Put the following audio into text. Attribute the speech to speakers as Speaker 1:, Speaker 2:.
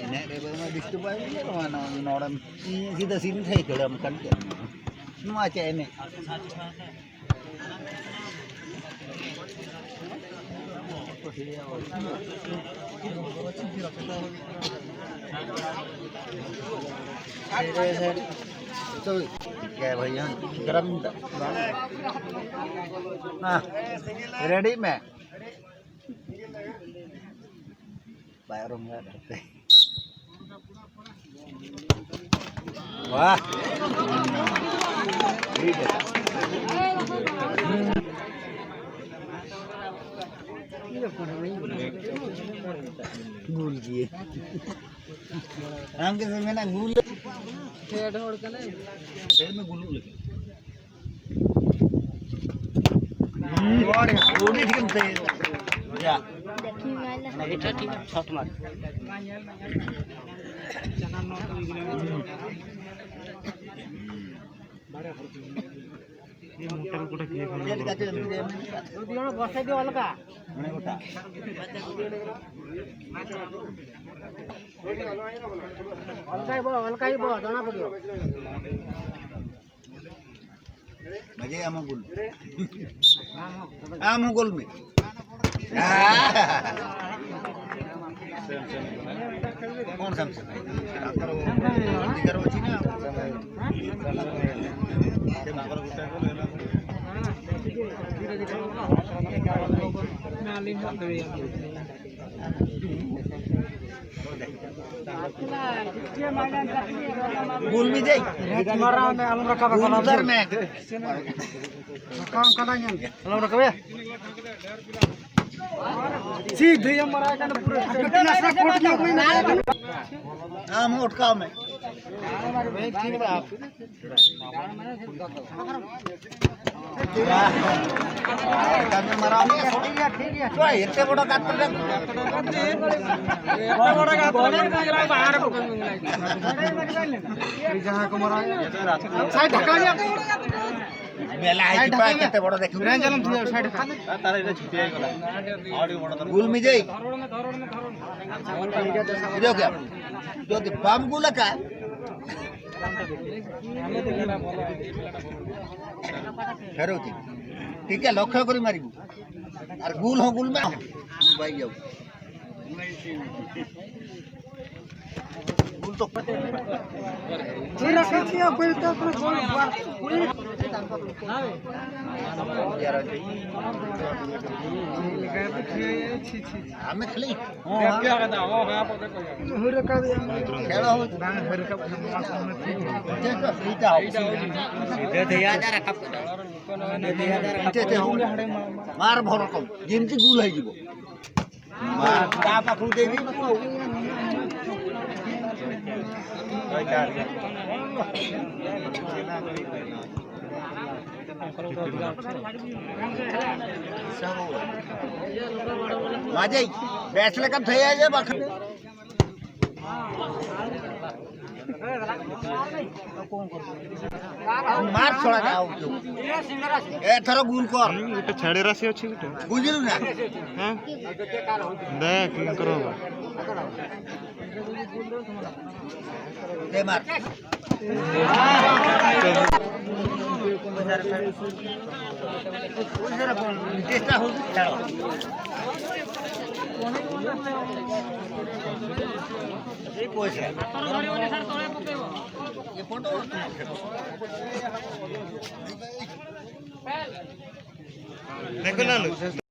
Speaker 1: Ini dia disturb aja mana orang kita sini saya kelam kan semua aja ini तो क्या भैया गरम nah ready में bayar enggak deh wah ini deh गूल की हम के समय ना गूल हेड होड़ के नहीं हेड में गूल लगे और ओडी ठीक है जा ना बेटा ठीक है शॉट मार ये मोटर कोटा किए ये काचे दियो बसाई दियो अलगा मने कोटा अलगाई बो जाना पड़ियो मजे आमुगुल में कौन सैमसंग करो छी ना गुल में जाई मारा में अलम रखा उधर में काम कराएंगे अलम रखबे सीधे हमारा का पूरा कोट में कोई ना हां मोट काम है भाई ठीक है आप काम मरा ठीक है तो इतने बड़ा काट दे बड़ा काट बाहर को जहां को मरा साइड ढका दिया मेला है कि कितने बड़ा देखो रेंज चलम साइड तारे इधर छुटी आई गला ऑडियो बड़ा गुल में जाई देखो क्या जो बाम गुला का फेरोती ठीक है लक्ष्य करी मारिबू और गुल हो गुल में भाई जाऊ गुल तो जीरा खेतिया कोई तो कोई हमें खली क्या कहता हो आप होरे का खेलो हो होरे का देखो सीधा सीधे थे यार कप मार भरो कम जिनती गुल है जीवो मार ता पाखु देवी माझे बैठले कब थे ये बख मार छोड़ा जाओ ए थरो गुल कर एटा छाड़े राशि अछि गुटे बुझिलु ना हां देख करो दे मार चेष्टा हो खेलो ये कोच है ये फोटो देखो ना